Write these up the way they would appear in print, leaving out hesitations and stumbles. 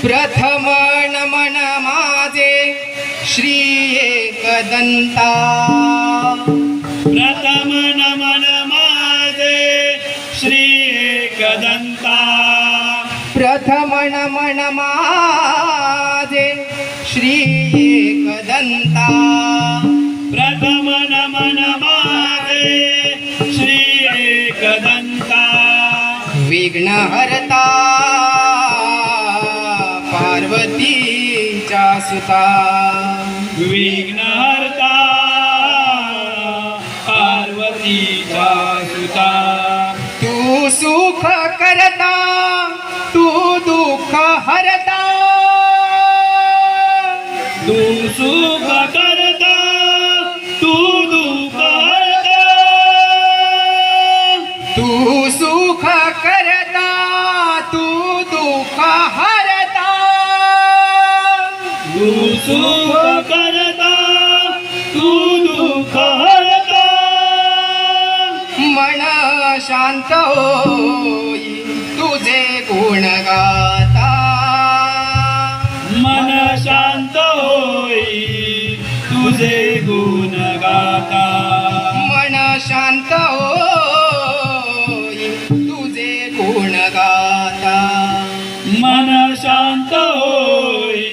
प्रथम नमन माझे श्री एकदंता, प्रथम नमन माझे श्री एकदंता, प्रथम नमन माझे श्री एकदंता, प्रथम नमन माझे श्री एकदंता, विघ्नहर्ता पार्वतीचा सुता, विघ्नहर्ता पार्वतीचा सुता, तू सुख करता तू दुःख हरता, तू सुख करता तू दुःख हरता, तू सुख करता तू दुःख हरता, तू सुख करता तू दुःख हरता, मन शांत होई तुझे गुण गाता, मन शांत होई तुझे गुण गाता, मन शांत होई तुझे गुण गाता, मन शांत होई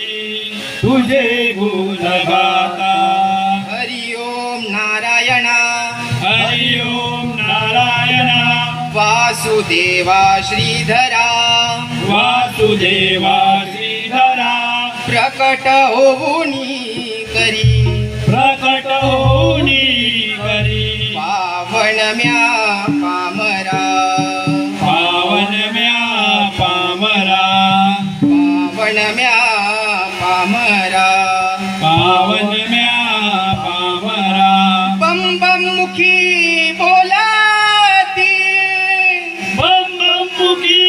तुझे गुण गाता. हरि ओम नारायण हरि ओम नारायण वासुदेवा श्रीधरा, वासुदेवा श्रीधरा, प्रकट होऊनी करी प्रकट होऊनी करी, पावन म्या पामरा, पावन म्या पामरा, पावन म्या पामरा, पावन म्या पामरा, बम बम मुखी बोलाती, बम बम मुखी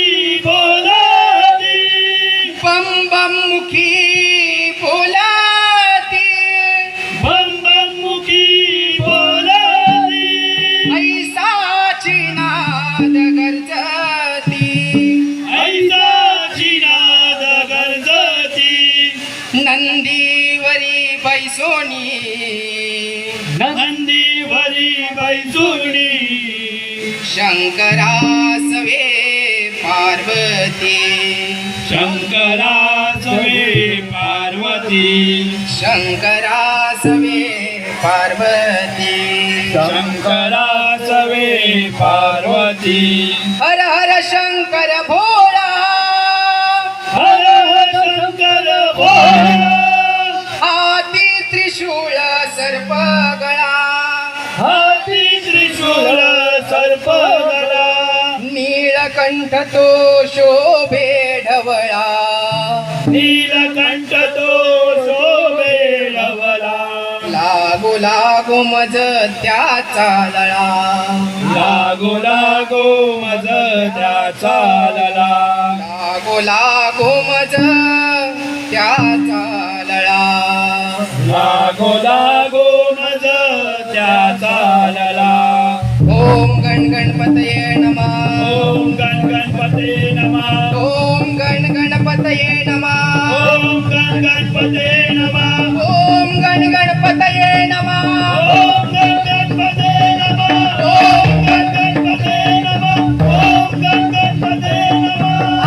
बोलाती, बम बम मुखी बोलाती, बम बम मुखी बोलाती, ऐसाची नाद गरजती, ऐसाची नाद गरजती, नंदीवरी बैसोनी, नंदीवरी बैसुनी, शंकरासवे पार्वती, शंकरासवे पार्वती, शंकरासवे पार्वती, शंकरासवे पार्वती, हर हर शंकर भोळा, हर हर शंकर भोळा, हाती त्रिशूळ सर्प गळा, हाती त्रिशूळ सर्प गळा, नीलकंठ तो शोभे ढवळा, नीलकंठ तो शोभे ढवळा, लागो लागो मज त्याचा लळा, लागो लागो मज त्याचा लळा, लागो लागो मज त्याचा लळा, लागो लागो मज त्याचा लळा. ओम गण गणपतये नमः, ओम गण गणपते नमः, ओम गण गणपतये नमः, ओम गण गणपते नमः, ओम गण गणपतये नमः, ओम गण गणपते नमः, ओम गण गणपते नमः, ओम गण गणपते नमः.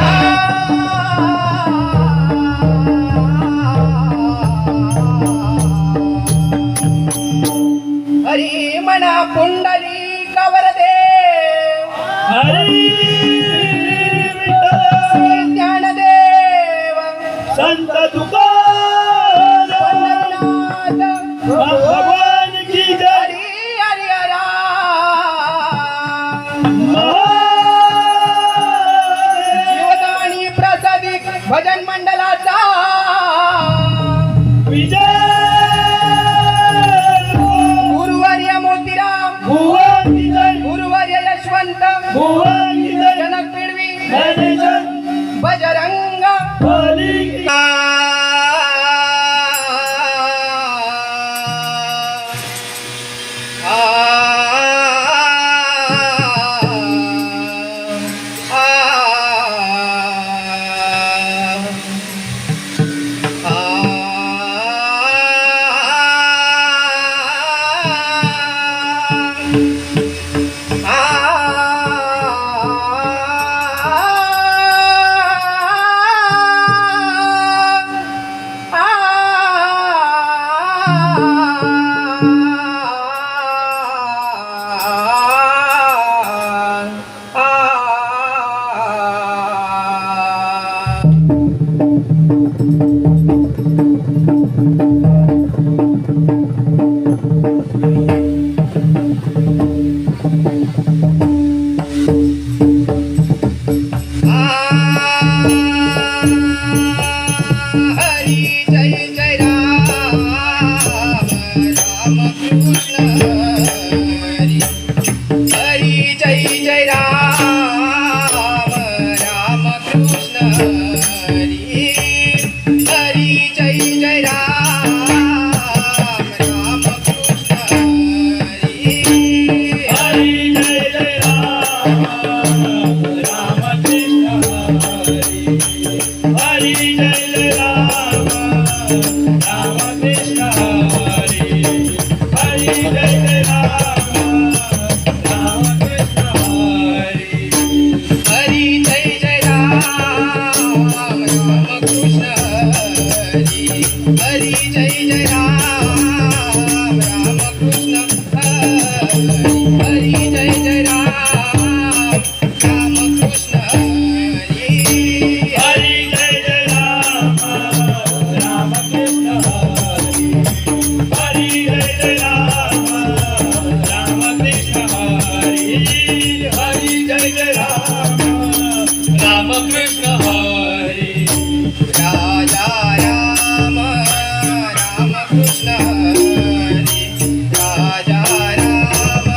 हरी मना पुंडली कवरदे, हरी श्री ज्ञानदेव संत तुकाराम पंढरीनाथ, भगवान की जय. हरी हरी हरा, जीवदानी प्रसादिक भजन मंडळाचा विजय. गुरुवर्य मोतीराम, भुवन की जय. गुरुवर्य यशवंत, भुवन की जय. जनक पिडवी, गणेशन बजरंग बली की जय. हरी जय जय राम राम कृष्ण हरी हरी जय जय राम राम कृष्ण हरी हरी जय जय राम राम कृष्ण हरी हरी जय जय राम राम कृष्ण हरी हरी जय जय राम राम कृष्ण हरी हरी जय जय राम राम कृष्ण हरी हरी जय जय राम राम कृष्ण हरी हरी जय जय राम राम कृष्ण हरी राजा राम राम कृष्ण हरी राजा राम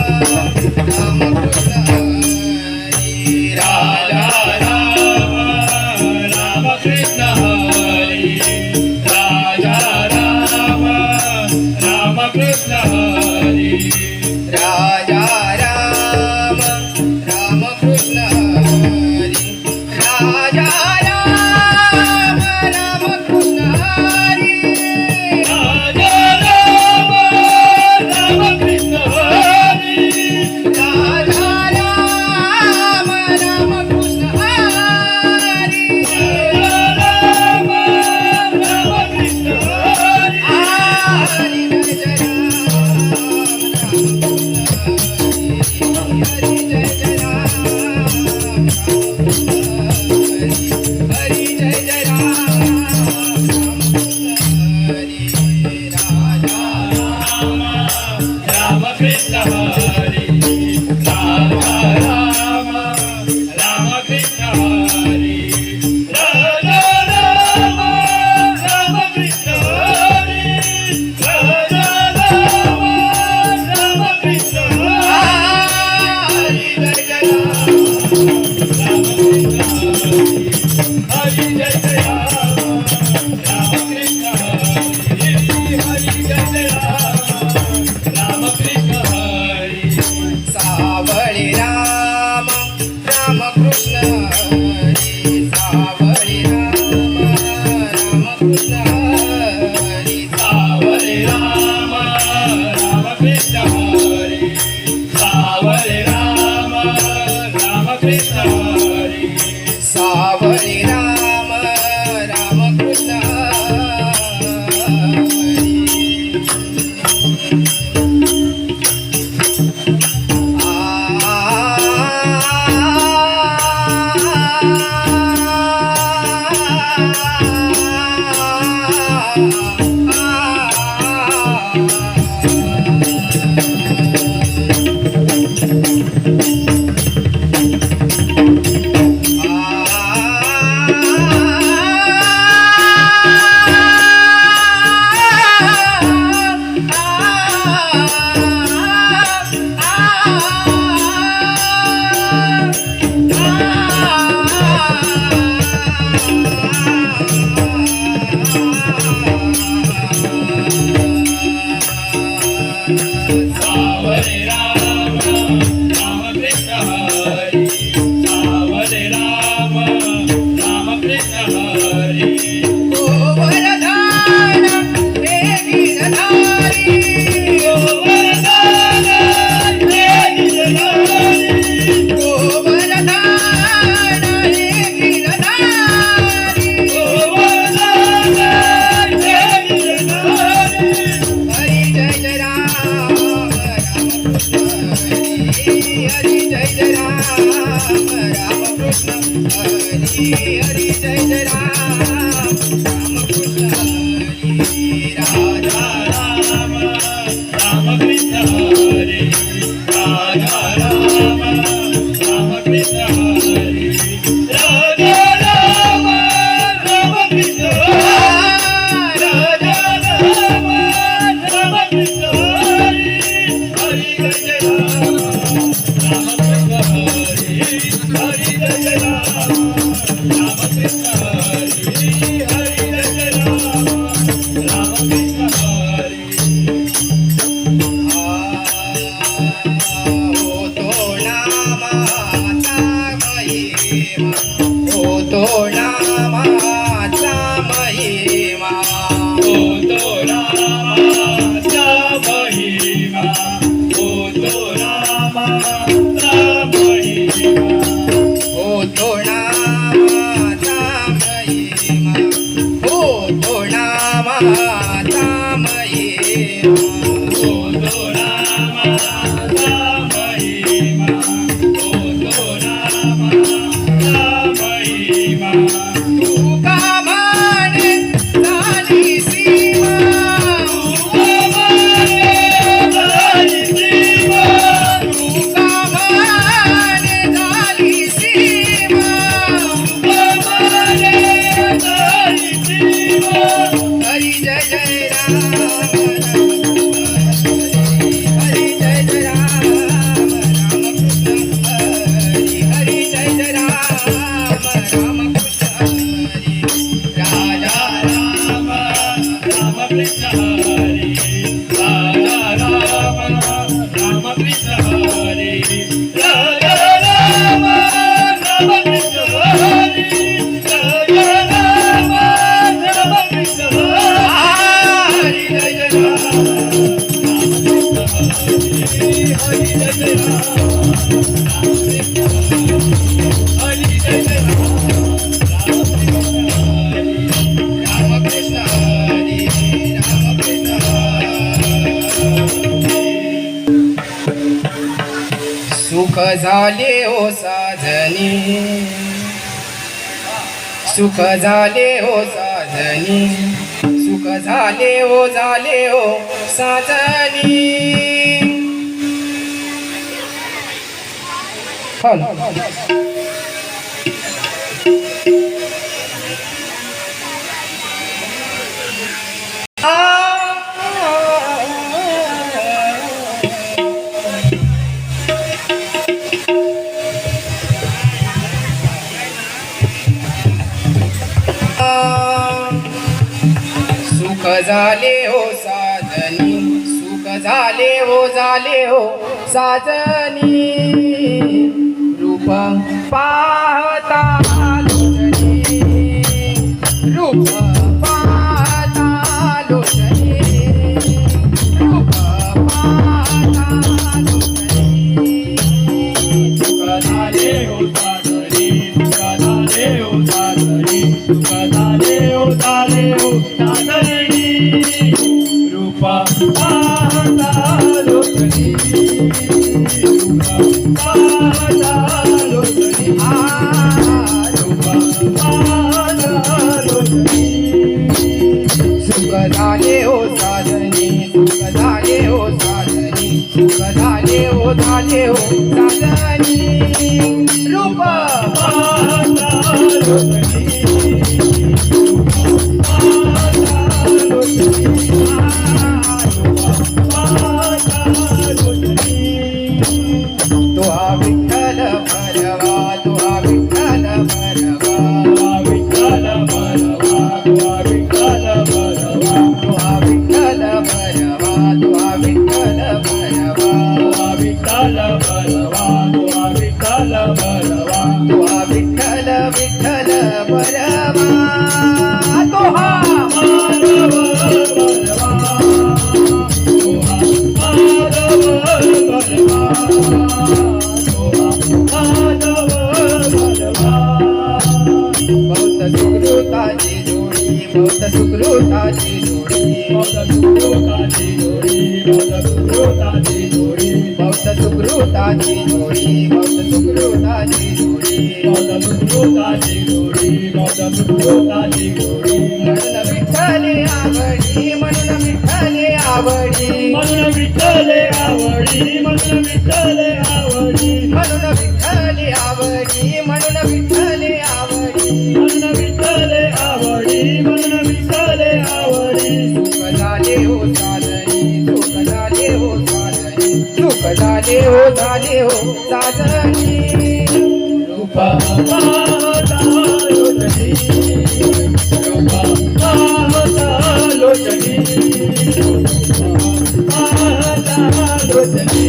राम कृष्ण हरी राजा राम राम कृष्ण हरी राजा राम राम कृष्ण हरी राजा राम राम कृष्ण हरी राजा राम राम कृष्ण हरी राजा राम राम कृष्ण हरी राजा राम राम कृष्ण हरी राम राम कृष्ण हरी हरी जय जय राम हरी जय जय राम हरी जय जय राम हरी राजा राम कृष्ण हरी राजा राम राम कृष्ण हरी राजा राम राम कृष्ण हरी राजा राम राम कृष्ण हरी हरी जय जय राम कृष्ण हरी हरी जय जय राम राम कृष्ण हरी हरी जय जय राम कृष्ण हरी सावळे राम राम कृष्ण हरी सावळे राम राम कृष्ण हरी सावरे राम राम कृष्ण हरी सावरे राम राम कृष्ण हरी सावळे राम राम कृष्ण हरी सावरे राम राम कृष्ण हरी सावरे राम राम कृष्ण हरी गोवर्धन हे गिरधारी गोवर्धन हे गिरधारी गोवर्धन हे गिरधारी गोवर्धन हे गिरधारी हरी जय जय राम राम कृष्ण हरी हरी जय जय राम राम कृष्ण हरी राजा राम राम कृष्ण हरी राजा राम राम कृष्ण हरी राजा राम राम कृष्ण हरी राजा राम राम कृष्ण हरी हरी जय राम राम कृष्ण हरी हरी जय राम राम कृष्ण हरी हरी जय राम राम कृष्ण हरी होतो नामाचा महिमा होतो नामाचा सुख झाले ओ साजनी, सुख झाले ओ साजनी, सुख झाले ओ साजनी. सुख झाले हो साजनी, सुख झाले हो साजनी. रूप पाहता लोचनी, रूप पाहता लोचनी, रूप पाहता लोचनी. सुख झाले हो साजनी, सुख झाले हो साजनी, सुख झाले हो साजनी. रूप पाहता लोचनी, रूप पाहता लोचनी, रूप पाहता लोचनी. सुख झाले हो साजनी, सुख झाले हो साजनी, सुख झाले हो साजनी. रूप पाहता लोचनी, तुहा विठ्ठल भरवा, तुहा विठ्ठल भरवा, विठ्ठल भरवा, विठ्ठल भरवा, तुहा विठ्ठल भरवा, तुहा विठ्ठल भरवा, विठ्ठल भरवा, विठ्ठल भरवा, तुहा विठ्ठल विठ्ठल भरवा. तुहा माधव भरवा, माधव भरवा, माधव भरवा. बहुत सुकृताची जोडी, बहुत सुकृताची जोडी, बहुत सुकृताची जोडी, बहुत सुकृताची जोडी, बहुत सुकृताची जोडी, बहुत सुकृताची जोडी. बहुत सुकृताची जोडी, बहुत सुकृताची जोडी. म्हणून विठ्ठले आवडी, म्हणून विठ्ठले आवडी, म्हणून विठ्ठले आवडी, म्हणून विठ्ठले आवडी, म्हणून विठ्ठले आवडी, म्हणून विठ्ठले आवडी. म्हणून विठ्ठले आवडी, म्हणून विठ्ठले आवडी. सुख झाले हो साजनी, सुख झाले हो साजनी, सुख झाले हो साजनी. रूप पाहता लोचनी, रूप पाहता लोचनी, पाहता लोचनी.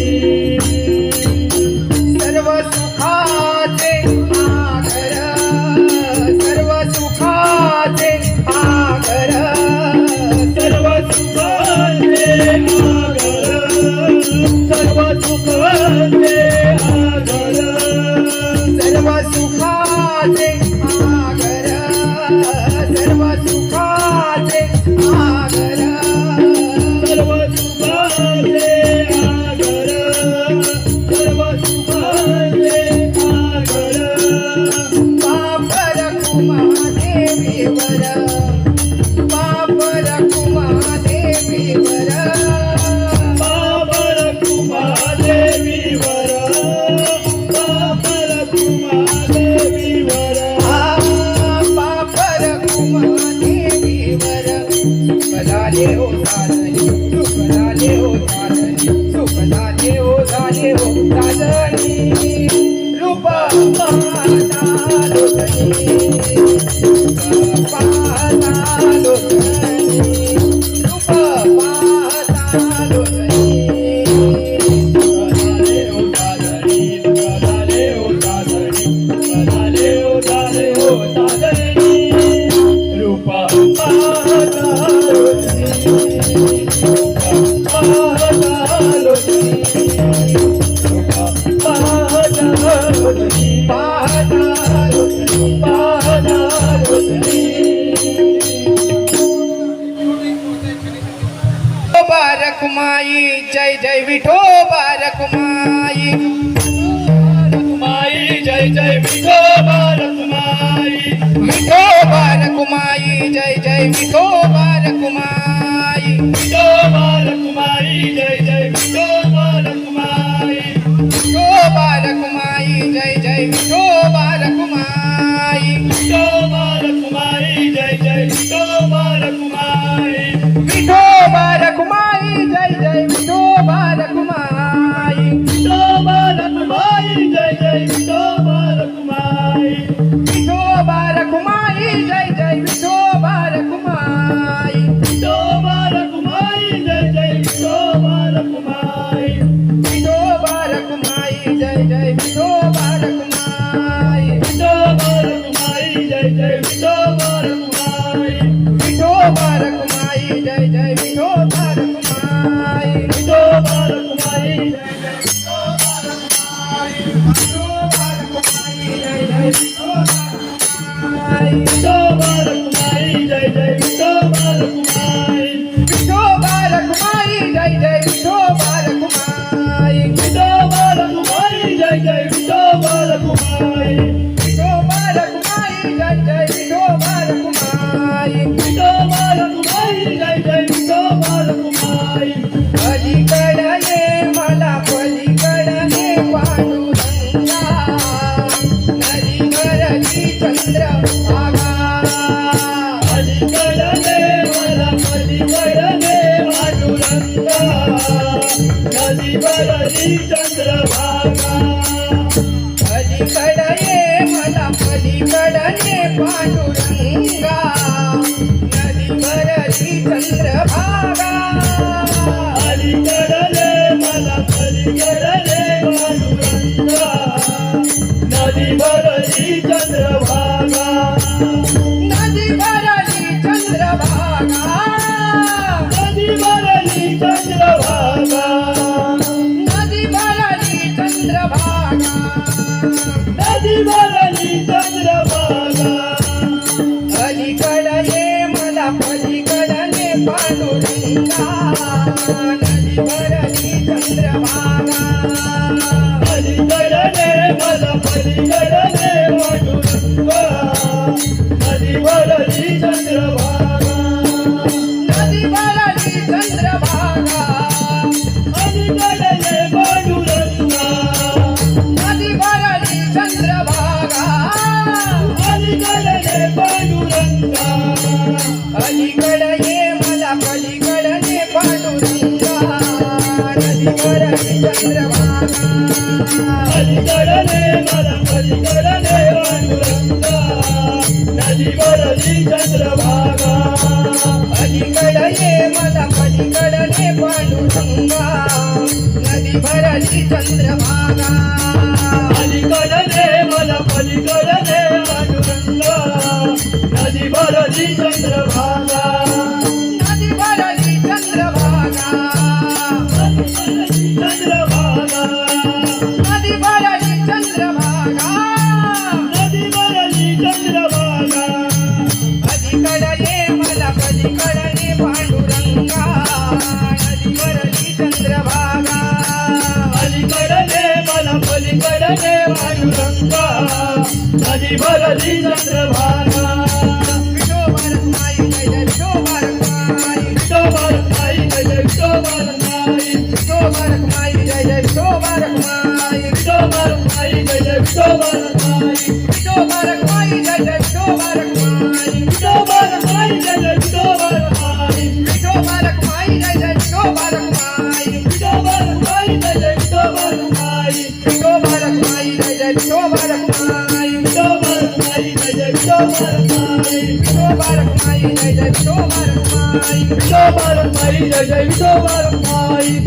सर्व सुखाचे आगर, सर्व सुखाचे आगर, सर्व सुखाचे आगर, सर्व सुखाचे आगर, सर्व सुखाचे आगर, सर्व सुखाचे आगर. देवीवर पापर कुमादेवीवर पापर कुमादेवीवर पापर कुमादेवीवर पापर कुमादेवीवर सुख झाले हो साधनी सुख झाले हो साधनी सुख झाले हो साधनी रूप पाहता लोचनी पाहता लोचनी रूप पाहता लोचनी बारकुमाई जय जय विठो बारकुमाई माई जय जय विठो बारकुमाई विठो बारकुमाई जय जय विठो बारकुमाई विठो बारकुमाई जय जय विठो बारकुमाई विठो बारकुमाई जय जय विठो बारकुमाई विठो बारकुमाई जय जय विठो बारकुमाई विठो बारकुमाई जय जय विठो बारकुमाई विठो बारकुमाई जय जय विठो बारकुमाई विठो बारकुमाई जय जय विठो बारकुमाई विठो बारकुमाई जय जय विठो बारकुमाई विठो बारकुमाई जय जय विठो बारकुमाई विठो बारकुमाई जय जय विठो बारकुमाई विठो बारकुमाई जय जय विठो बारकुमाई विठो बारकुमाई जय जय विठो बारकुमाई विठो बारकुमाई जय जय विठो बारकुमाई विठो बारकुमाई जय जय विठो बारकुमाई विठो बारकुमाई जय जय विठो बारकुमाई विठो बारकुमाई जय जय विठो बारकुमाई विठो बारकुमाई जय जय विठो बारकुमाई विठो बारकुमाई जय जय विठो बारकुमाई पलीकडे मला पलीकडे पांडुरंगा नदीवरची चंद्रभागा पलीकडे मला पलीकडे पांडुरंगा नदीवरची चंद्रभागा पलीकडे मला पलीकडे पांडुरंगा नदीवरची चंद्रभागा पलीकडे मला पलीकडे पांडुरंगा नदीवरची चंद्रभागा नदीवरची चंद्रभागा नदीवरची चंद्रभागा नदीवरची चंद्रभागा नदीवरची चंद्रभागा अलीकडे मला पलीकडे पांडुरंगा नदीवरची चंद्रभागा पलीकडे मला पलीकडे पांडुरंगा नदीवरची चंद्रभागा नदीवरची चंद्रभागा पलीकडे पांडुरंगा नदीवरची चंद्रभागा पलीकडे पांडुरंगा अलीकडे मला पलीकडे पांडुरंगा नदीवरची चंद्रभागा पलीकडे मला पलीकडे पांडुरंगा नदीवरची चंद्रभागा अलीकडे मला पलीकडे पांडुरंगा नदीवरची चंद्रभागा पलीकडे मला पलीकडे पांडुरंगा नदीवरची चंद्रभागा नदीवरची चंद्रभागा चंद्रभागा नदीवरची चंद्रभागा नदीवरची चंद्रभागा अलीकडे मला पलीकडे पांडुरंगा नदीवरची चंद्रभागा पलीकडे मला पलीकडे पांडुरंगा नदीवरची चंद्रभागा विठोबा रखमाई जय जय विठोबा रखमाई विठोबा रखमाई जय जय विठोबा रखमाई विठोबा रखमाई जय जय विठोबा रखमाई विठोबा रखमाई जय जय विठोबा रखमाई विठोबा रखमाई जय जय विठोबा रखमाई विठोबा रखमाई जय जय विठोबा रखमाई विठोबा रखमाई जय जय विठोबा रखमाई विठोबा रखमाई जय जय विठोबा रखमाई विठोबा रखमाई जय जय विठोबा रखमाई विठोबा रखमाई जय जय विठोबा रखमाई विठोबा रखमाई जय जय विठोबा रखमाई विठोबा रखमाई जय जय विठोबा रखमाई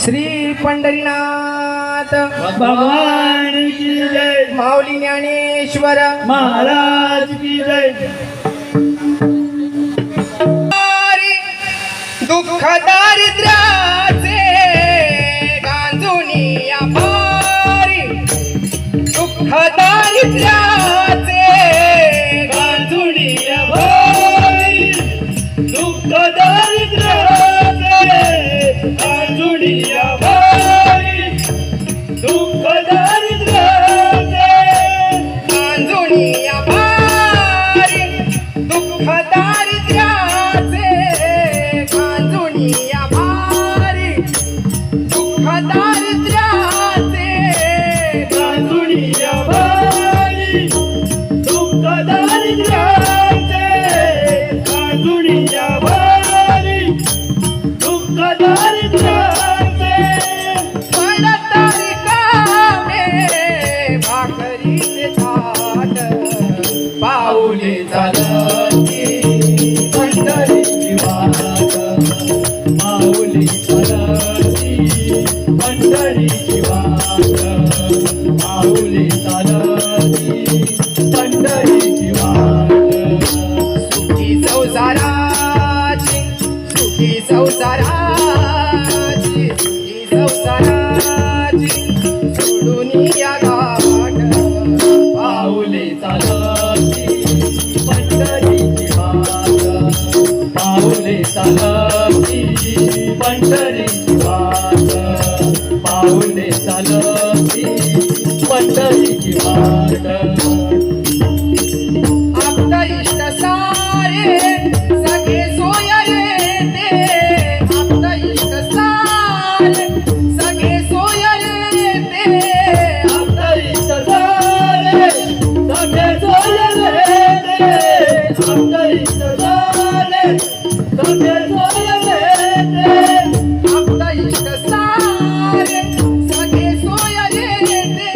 श्री पंढरीनाथ भगवान की जय माऊली ज्ञानेश्वर महाराज की जय दुःख दारिद्र्याचे गांजुनी आभारी दुःख दारिद्र्याचे गांजुडी अभय दुःख दारिद्र्याचे गांजुडी अभय दुःख दारिद्र्याचे गांजुनी आभारी दुःख दारिद्र्याचे गांजुनी आभारी दुःख दारिद्र्याचे गांजुडी अभय दुःख दारिद्र्याचे गांजुडी अभय दुःख दारिद्र्याचे पडतारी कामे भाकरीचे थाट पाऊले चालती पंढरीची वाट माऊली चालती पंढरीची वाट माऊली चालती पंढरीची वाट सुखी संसाराची सुखी संसाराची सुखी संसाराची सोडून या गाठ पाऊले चालती पंढरीची वाट पाऊले चालती पंढरीची वाट पाऊले चालती पंढरीची वाट आपलं इष्ट सारे सगळे सोय रे ते आपलं इष्ट सारे सगळे सोय रे ते आपलं इष्ट झाले सगळे सोयले दे आपलं इष्ट झाले सगळे सोयले दे आपलं इष्ट सारे सगळे सोय रे ते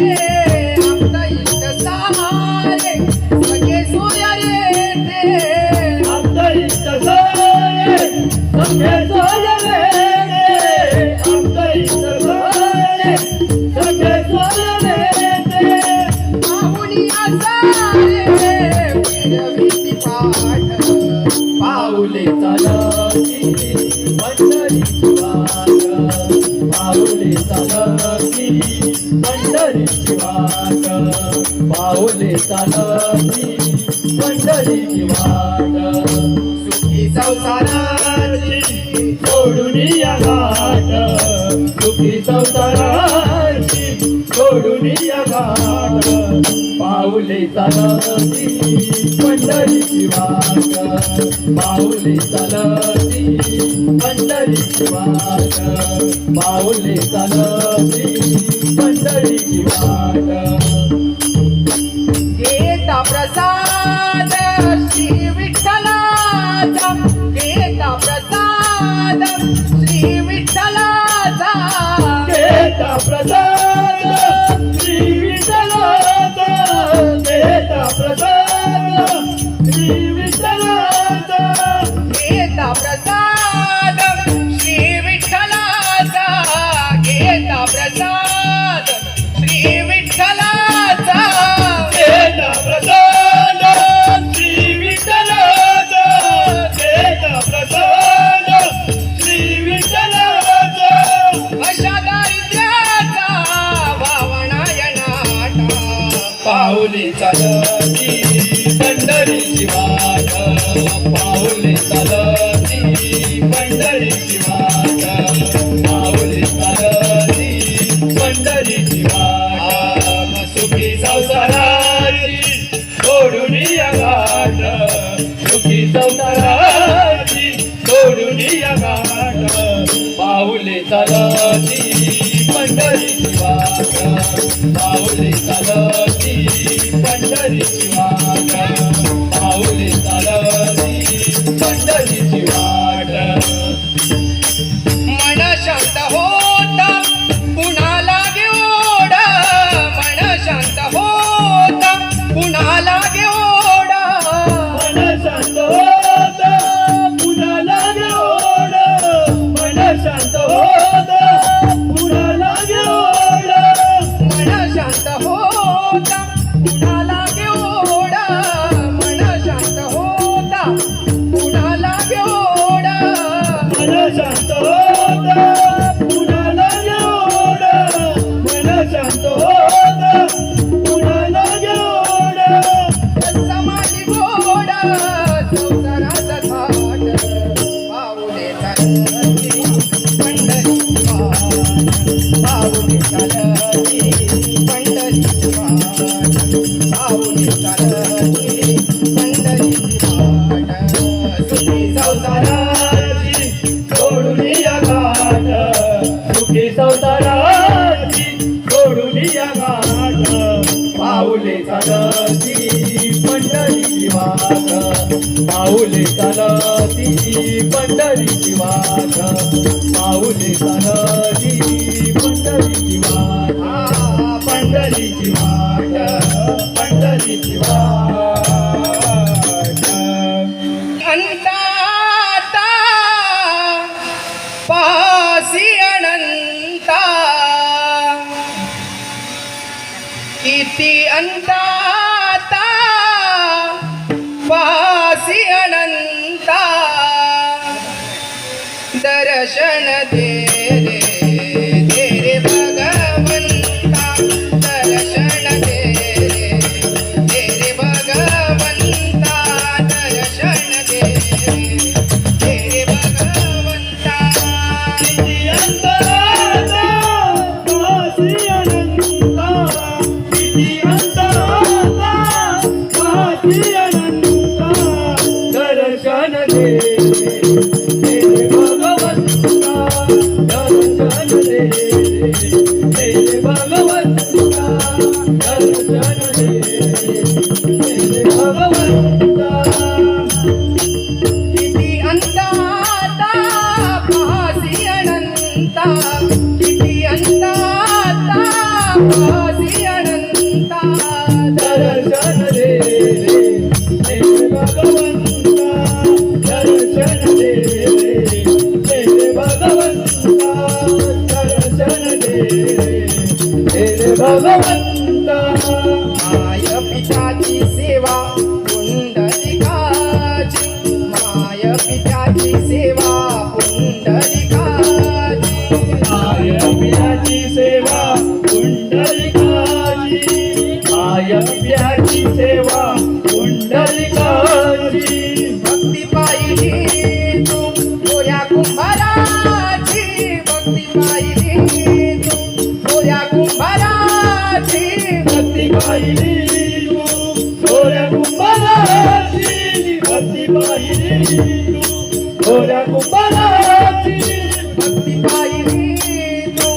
आपलं इष्ट सारे सगळे सोय रे ते आपलं इष्ट झाले सगळे सोयले दे आपलं इष्ट झाले सगळे सोयले दे माऊली आसारे फिरविती पाठ पाऊले चालती पंढरीची वाट पाऊले चालती पंढरीची वाट पाऊले चालती पंढरीची वाट सुखी संसाराची सोडून या घाट सुखी संसाराची सोडून या घाट पाऊले चालती पंढरीची वाट पाऊले चालती पंढरीची वाट पाऊले चालती पंढरीची वाट घेता प्रसाद श्री विठ्ठलाचा घेता प्रसाद श्री विठ्ठलाचा घेता प्रसाद श्री विठ्ठलाचा घेता प्रसाद श्री विठ्ठलाचा घेता प्रसाद श्री विठ्ठलाचा घेता प्रसाद श्री विठ्ठलाचा घेता प्रसाद श्री विठ्ठलाचा घेता प्रसाद श्री विठ्ठलाचा अशा दारिद्र्याचा भावनाय नाटा पाऊले चालती पंढरीची वाट पाऊले चालती पंढरीची वाट पाऊले चालती पंढरीची वाट सुखी संसाराची सोडून या घाट सुखी संसाराची सोडून या घाट पाऊले चालती पंढरीची वाट पाऊले चालती पंढरीची वाट पाऊले चालती पंढरीची वाट मन शांत होता पुन्हा लागे ओढ मन शांत होता पुन्हा लागे ओढ मन शांत होता पुन्हा लागे ओढ मन शांत होता पुन्हा लागे ओढ मन शांत होता पुन्हा लागे ओढ मन शांत होता पुन्हा लागे ओढ मन शांत होता पुन्हा लागे ओढ मन शांत होता पुन्हा लागे ओढ समाधी गोड संसाराचा थाट पाऊले चालती पंढरीची वाट पाऊले चालती पंढरीची वाट पाऊले चालती पंढरीची वाट सुखी संसाराची सोडून या घाट सुखी संसाराची सोडून या घाट पाऊले चालती पंढरीची वाट पाऊले चालती पंढरीची वाट पाऊले चालती पंढरीची वाट पंढरीची वाट पंढरीची वाट अंताता पासी अनंता किती अंताता पासी अनंता दर्शन दे रे दे रे भगवंता दर्शन दे रे भगवंता दर्शन दे रे भगवंता किती अंतराचा वासी अनंता किती अंतराचा वासी अनंता दर्शन दे रे भगवंता दर्शन दे रे भगवंता दर्शन दे रे भगवंता किती अंताता पासी अनंता किती अंताता पासी अनंता दर्शन दे रे भगवंता दर्शन दे रे भगवंता दर्शन दे रे भगवंता माय पिताची सेवा पुंडलिकाची माय पिताची सेवा पुंडलिकाची आय प्याची सेवा पुंडलिकाची आय प्याची सेवा पुंडलिकाची भक्ती पाहिली तू गोऱ्या कुंभाराची पाहिली तू गोऱ्या कुंभाराची भक्ती पाहिली तू गोऱ्या कुंभाराची भक्ती पाहिली तू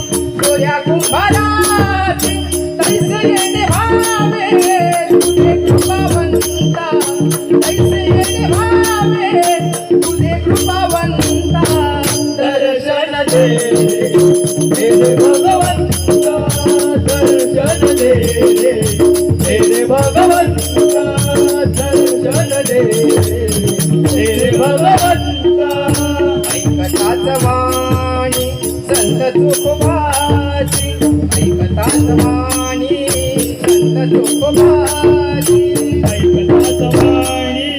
गोऱ्या कुंभाराची तैसे येणे भावे तुझे कृपावंता तैसे येणे भावे तुझे कृपावंता दर्शन दे रे भगवंता दर्शन दे रे भगवंता दर्शन दे रे भगवंता ऐकताच वाणी संत तुकोबाची ऐकताच वाणी संत तुकोबाची ऐकताच वाणी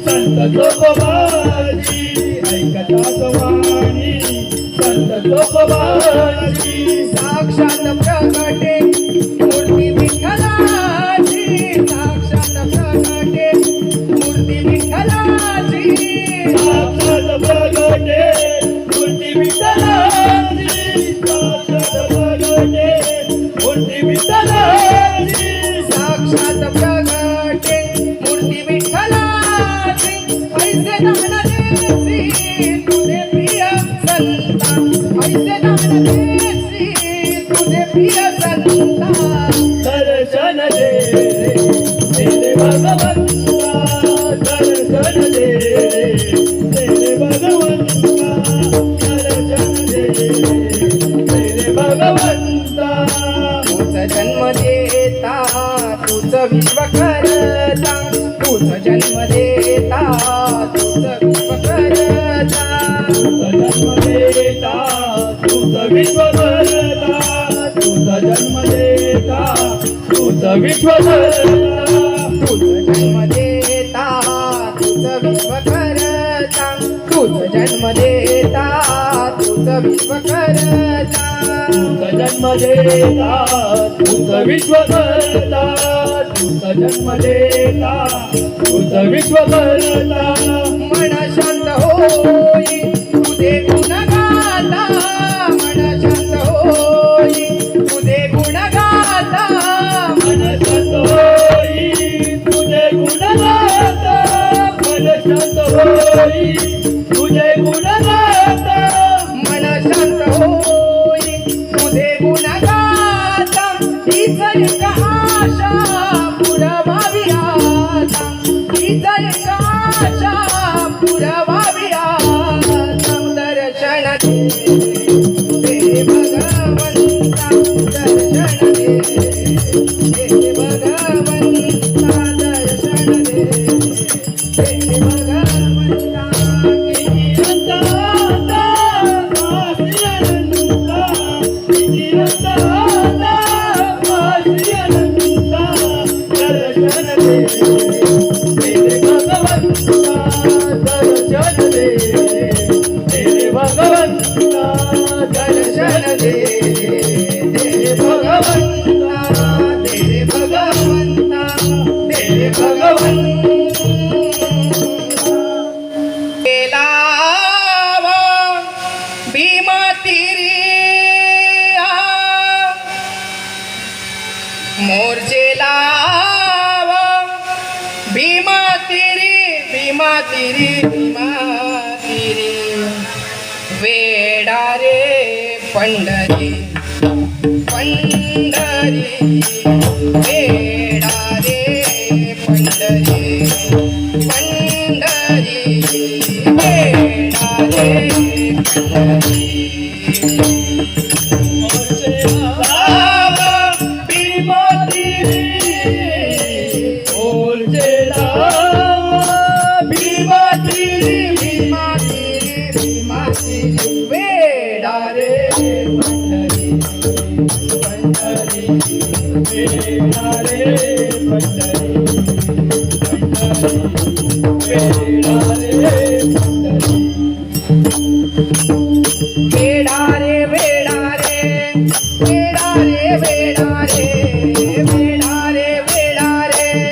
संत तुकोबाची ऐकताच वाणी संत तुकोबाची साक्षात प्रगटे मूर्ती विठ्ठलाची साक्षात प्रगटे मूर्ती विठ्ठलाची साक्षात प्रगटे मूर्ती विठ्ठलाची साक्षात प्रगटे मूर्ती विठ्ठलाची साक्षात प्रगटे मूर्ती विठ्ठलाची पैसे दान देसी तुझे प्रिय संता पैसे दान देसी तुझे प्रिय संता दर्शन दे रे भगवंता दर्शन दे रे भगवंता दर्शन दे रे भगवंता तूच जन्म देता तूच विश्व करता तूच जन्म देता तूच विश्व करता जन्म देता तुझ विश्व करता तुझ जन्म देता तुझ विश्व करता तूच जन्म देता तूच विश्व करता तूच जन्म देता तूच विश्व करता तुझ जन्म देता तुझ विश्व करता तुझ जन्म देता तुझ विश्व करता मन शांत होई तुझे गुण गाता मन शांत होई तुझे गुण गाता मन शांत होई तुझे गुण गाता मन शांत होई तुझे गुण गाता मन शांत होई तुझे गुण गाता हीच एक आशा पुरवावी आता हीच एक आशा पुरवावी आता दर्शन दे भगवंता दर्शन दे भगवंता दर्शन दे भगवंता दर्शन दे भगवंता दे भगवंता दे भगवंता केलावा भीमा तिरी मोर्चे लावा भीमा तिरी भीमा तिरी भीमा तिरी वेडा रे पंढरी पंढरी वेडा रे पंढरी पंढरी वेडा रे पंढरी वेडा रे पंढरी वेडा रे वेडा रे वेडा रे वेडा रे वेडा रे वेडा रे वेडा रे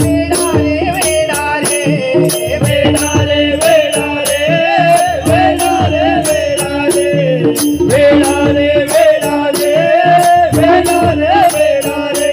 वेडा रे वेडा रे वेडा रे वेडा रे वेडा रे वेडा रे वेडा रे वेडा रे वेडा रे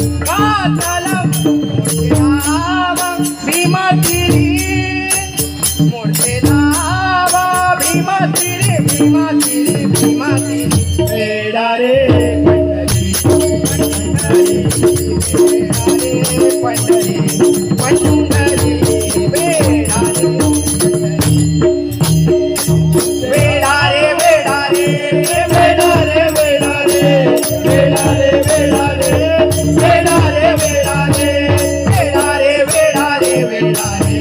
कातला मोठे धावा भीमा तिरी मोठे धावा भीमा तिरी भीमा तिरी भीमा तिरी वेडा रे पंढरी पंढरी वेडा रे वेडा रे वेडा रे वेडा रे वेडा रे वेडा रे वेडा रे वेडा रे वेडा रे वेडा रे वेडा रे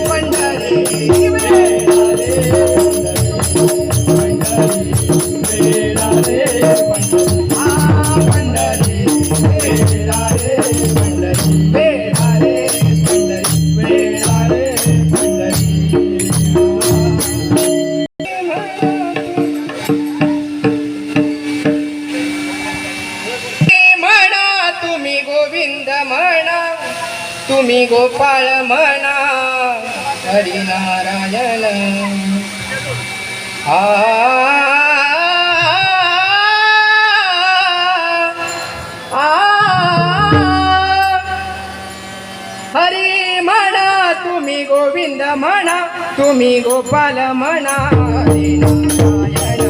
पंढरी वेडा वेडा रे पंढरी वेडा रे पंढरी वेडा रे पंढरी वेडा रे म्हणा तुम्ही गोविंद म्हणा तुम्ही गोपाळ म्हणा हरिनारायण हरी म्हणा तुम्ही गोविंद म्हणा तुम्ही गोपाल म्हणा हरिनारायण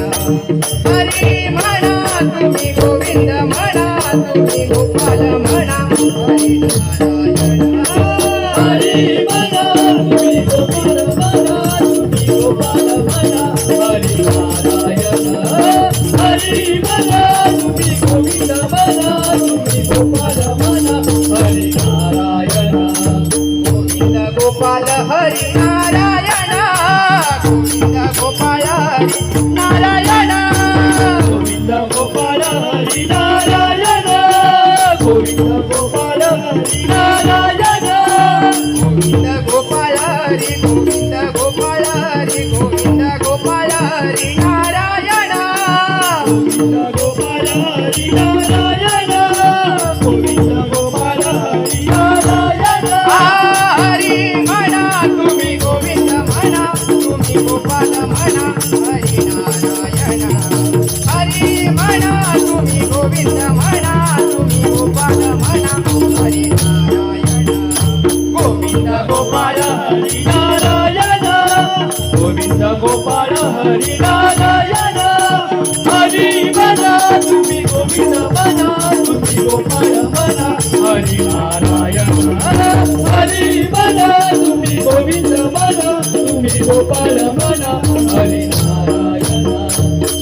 हरी म्हणा तुम्ही गोविंद म्हणा तुम्ही गोपाल म्हणा हरिनारायण हरी मना तुम्ही गोपाल मना तुम्ही गोपाल मना हरी नारायण हरी मना तुम्ही गोविंद मना तुम्ही गोपाल मना हरी नारायण गोविंद गोपाल हरी नारायण गोविंद गोपाल हरी नारायण गोविंद गोपाल हरी नारायण गोविंद गोपाल हरी नारायण गोविंद गोपाल हरी गोविंद गोपाल हरी गोविंद गोपाल हरी नारायण गोविंद गोपाल हरी नारायण गोविंद गोपाल हरी नारायण हरी म्हणा तुम्ही गोविंद म्हणा तुम्ही गोपाल म्हणा हरी नारायण हरी म्हणा तुम्ही गोविंद म्हणा तुम्ही गोपाल म्हणा हरी नारायण गोविंद गोपाल हरी नारायण गोविंद गोपाल हरी नारायण हरी मना तुम्ही गोविंद मना तुम्ही गोपाल मना हरी नारायण हरी मना तुम्ही गोविंद मना तुम्ही गोपाल मना हरी नारायण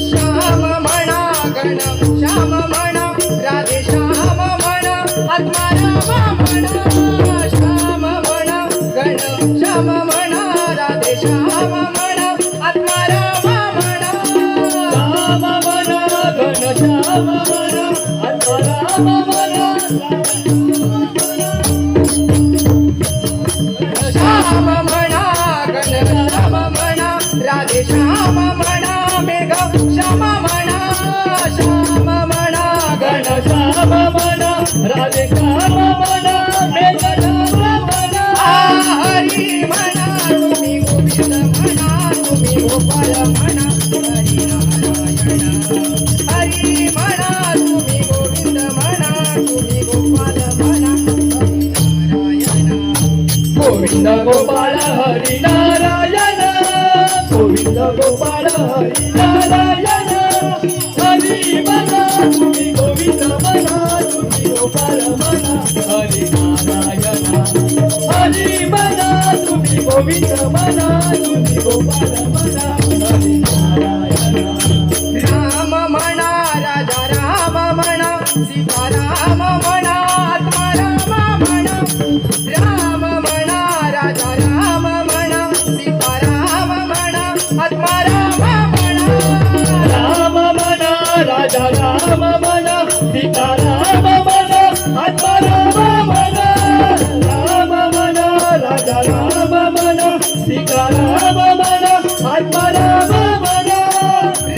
श्याम म्हणा गण श्याम म्हणा राधे श्याम म्हणा आत्माराम म्हणा श्याम म्हणा गण श्याम म्हणा राधे श्याम म्हणा आत्माराम म्हणा राम मना घन श्याम मना आत्माराम मना श्याम म्हणा गण श्याम म्हणा राधे श्याम म्हणा मेघ श्याम म्हणा श्याम म्हणा गण श्याम मना राधे श्याम मना मेघ श्याम मना हरी म्हणा तुम्ही गोविंद म्हणा तुम्ही गोपाल म्हणा हरी नारायण हरी म्हणा तुम्ही गोविंद म्हणा तुम्ही गोपाल म्हणा हरी नारायण गोविंद गोपाल हरी नारायण गोविंद गोपाल हरी नारायण हरी मना तुम्ही गोविंद मना तुम्ही गोपाल मना हरी नारायण हरी मना तुम्ही गोविंद मना तुम्ही गोपाल मना हरी नारायण राम म्हणा राजा राम म्हणा सीताराम म्हणा आत्माराम म्हणा राम म्हणा राजा राम म्हणा सीताराम म्हणा आत्माराम म्हणा राम मना राजा राम मना सीताराम मना आत्माराम मना राम मना राजा राम मना सीताराम मना आत्माराम मना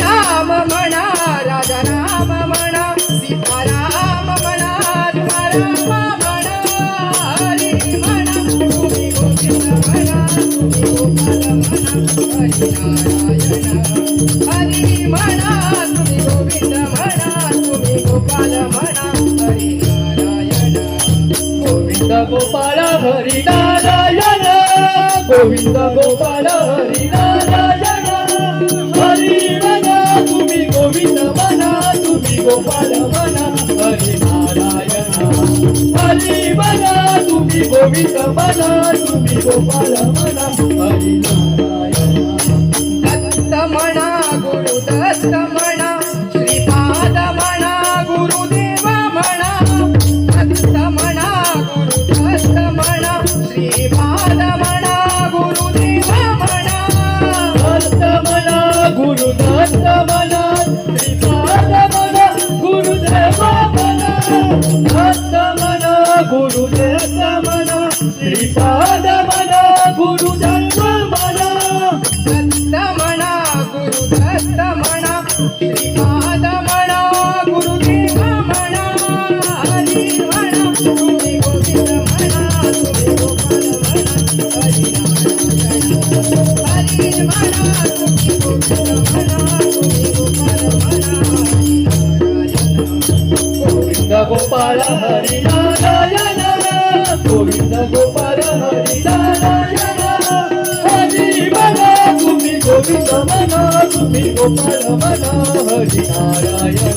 राम म्हणा राजा राम म्हणा सीताराम म्हणा आत्माराम म्हणा हरी म्हणा तुम्ही गोविंद म्हणा तुम्ही गोपाल म्हणा हरी नारायण हरी म्हणा तुम्ही गोविंद म्हणा तुम्ही गोपाल म्हणा हरी नारायण गोपाळ हरी नारायण गोविंद गोपाळ हरी नारायण हरी म्हणा तुम्ही गोविंद म्हणा तुम्ही गोपाळ म्हणा हरी नारायण हरी म्हणा तुम्ही गोविंद म्हणा तुम्ही गोपाळ म्हणा हरी नारायण दत्त म्हणा गुरु दत्त म्हणा श्रीपाद म्हणा गुरुदेव म्हणा दत्त म्हणा गुरु दत्त म्हणा श्रीपाद म्हणा गुरुदेव म्हणा दत्त म्हणा गुरु दत्त म्हणा श्रीपाद म्हणा गुरुदेव म्हणा दत्त म्हणा गुरु दत्त म्हणा श्रीपाद म्हणा गुरुदेव म्हणा दत्त म्हणा गुरु दत्त म्हणा श्रीपाद म्हणा गुरुदेव म्हणा हरी म्हणा तुम्ही गोविंद म्हणा तुम्ही गोपाल म्हणा हरी नारायण हरी म्हणा तुम्ही गोविंद म्हणा तुम्ही गोपाल म्हणा हरी नारायण गोविंद गोपाळ हरी नारायण गोविंद गोपाळ हरी नारायण हरी म्हणा तुम्ही गोविंद म्हणा तुम्ही गोपाळ म्हणा हरी नारायण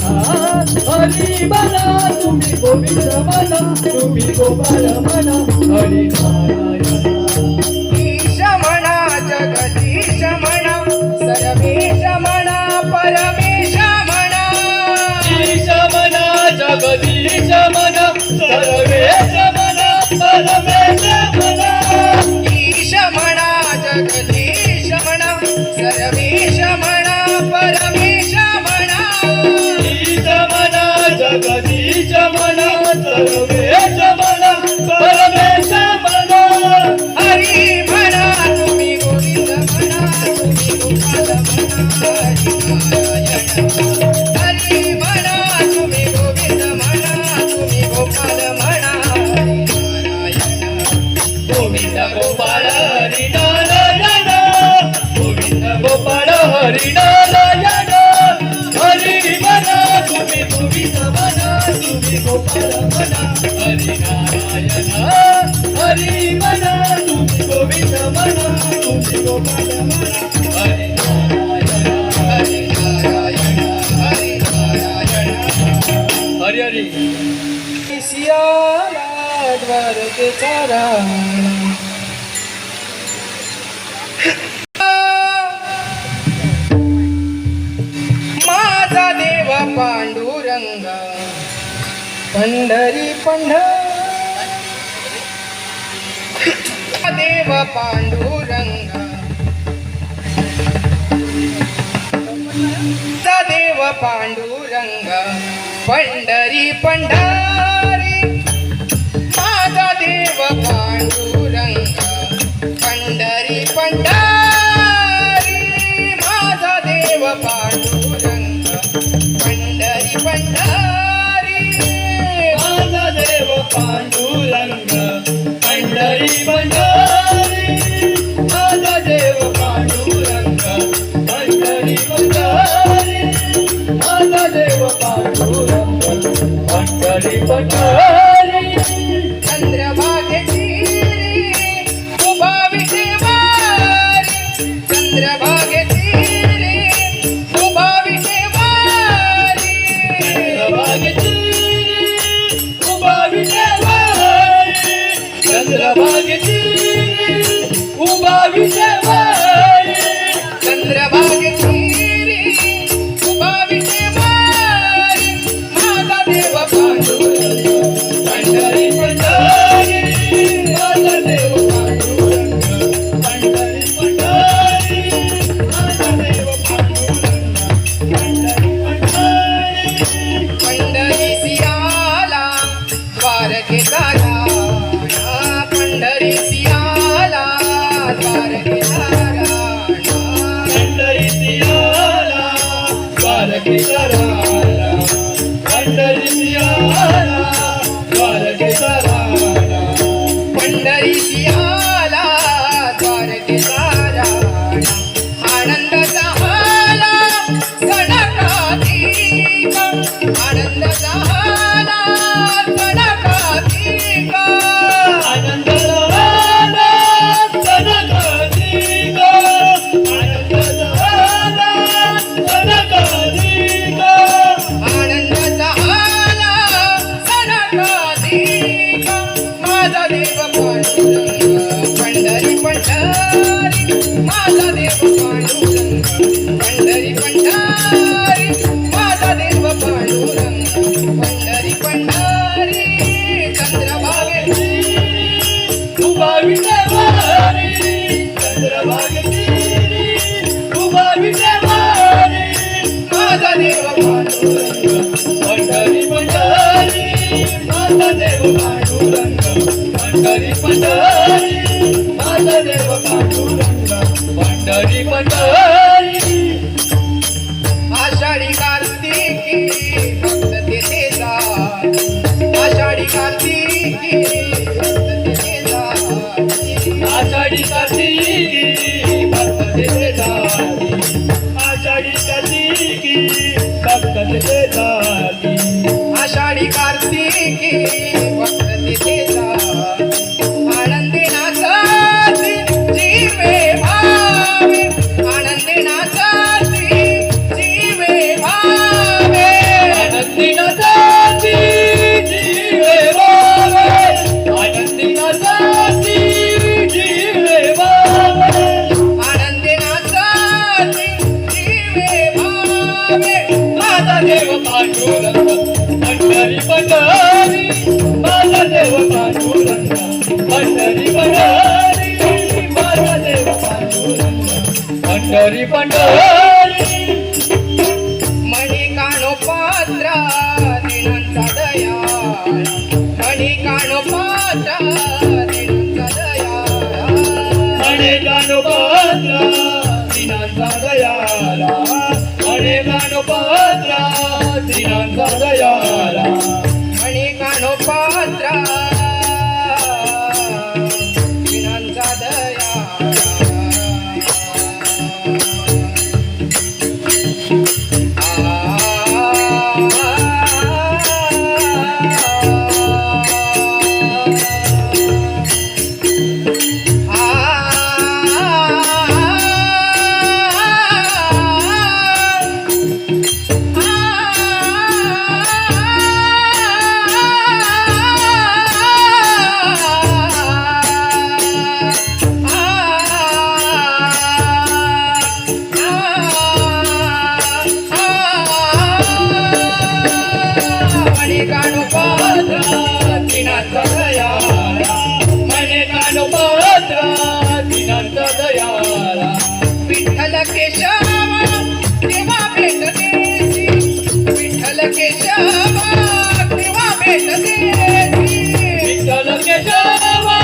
हरी म्हणा तुम्ही गोविंद म्हणा तुम्ही गोपाळ म्हणा हरी नारायण ईश म्हणा जगदीश म्हणा सर्वेश म्हणा परमेश म्हणा ईश म्हणा जगदीश म्हणा सर्वेश म्हणा परमेश म्हणा ईश म्हणा जगदीश म्हणा सर्वेश म्हणा परमेश म्हणा ईश म्हणा जगदीश म्हणा सर्वेश म्हणा परमेश म्हणा हरी म्हणा तुम्ही गोविंद म्हणा तुम्ही गोपाल म्हणा हरी नारायण हरी म्हणा तुम्ही गोविंद म्हणा तुम्ही गोपाल म्हणा हरी नारायण गोविंद गोपाळ हरी नारायण गोविंद गोपाळ हरी नारायण हरी म्हणा तुम्ही गोविंद म्हणा तुम्ही गोपाळ म्हणा हरी नारायण हरी म्हणा तुम्ही गोविंद म्हणा तुम्ही गोपाळ म्हणा हरी नारायण हरी नारायण हरी नारायण हरी हरी सियाला द्वारकेचा राणा माझा देव पांडुरंग पंढरी देव पांडुरंग देव पांडुरंग पंढरी माझा देव पांडुरंग पंढरी माझा देव पांडुरंग पंढरी माझा देव पांडुरंग पंढरी पंढरी माझा देव पांडुरंग पंढरी पंढरी माझा देव पांडुरंग पंढरी पंढरी चंद्रभागेची उभा विटेवारी चंद्रभागेची उभा विटेवारी चंद्रभागेची उभा विटेवारी चंद्रभागेची उभा विटेवारी माझा देव पांडुरंग पंढरी पंढरी माझा देव पांडुरंग पंढरी पंढरी माझा देव पांडुरंग पंढरी पंढरी पंढरी सियाला द्वारकेचा राणा पंढरी सियाला द्वारकेचा राणा पंढरी सियाला द्वारकेचा राणा पंढरी सियाला द्वारकेचा राणा पंढरी सियाला द्वारकेचा राणा आनंद झाला सडकाधीश आनंद झाला सडकाधीश देव पांडुरंग पंढरी पंढरी माझा देव पांडुरंग पंढरी पंढरी आषाढी कार्तिकी भक्त तेथे जात आषाढी कार्तिकी भक्त तेथे जात आषाढी कार्तिकी भक्त तेथे जाती आषाढी कार्तिकी भक्त तेथे जाती आषाढी कार्तिकी भक्त तेथे जात आनंदी नाचाची जीवे भावे आनंदी नाचाची जीवे भावे आनंदी नाचाती जीवे भावे आनंदी नाचाती जीवे भावे आनंदी नाचाची जीवे भावे माझा देव पांडुरंग पंढरी पंढरी माझा देव पांडुरंग पंढरी पंढरी माझा देव पांडुरंग पंढरी पंढरी मणी कानो पात्रा दिनांचा दयाळ मणी कानो पात्रा दिनांचा दयाळ अणे गाणोपात्रा दिनांचा दयाला अणे गाणोपात्रा दिनांचा दयाला मणी कानो पात्रा दिनांचा दयाळ मणी कानो पात्रा दिनांचा दयाला मने गाणोपात्रा दिनांचा दयाला विठ्ठल केशवा तेव्हा भेट देसी विठ्ठल केशवा तेव्हा भेट देसी विठ्ठल केशवा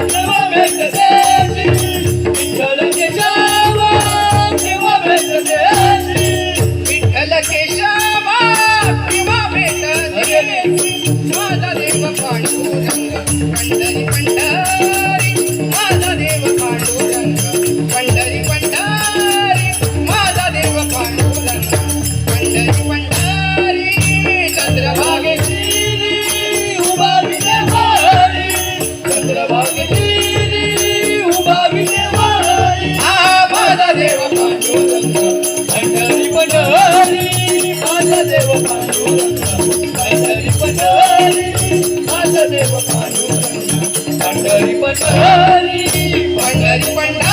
तेव्हा भेट देसी विठ्ठल केशवा तेव्हा भेट देसी विठ्ठल केशवा तेव्हा भेट देसी माझा देव पांडुरंग पंढरी पंढरी माझा देव पांडुरंग पंढरी पंढरी माझा देव पांडुरंग पंढरी पंढरी चंद्रभागेची उभा विजयवाडी चंद्रभागेची उभा विजयवाडी माझा देव पांडुरंग पंढरी पंढरी माझा देव पांडुरंग पंढरी पंढरी माझा देव पांडुरंग पंढरी पंढरी पंढरी पंढरी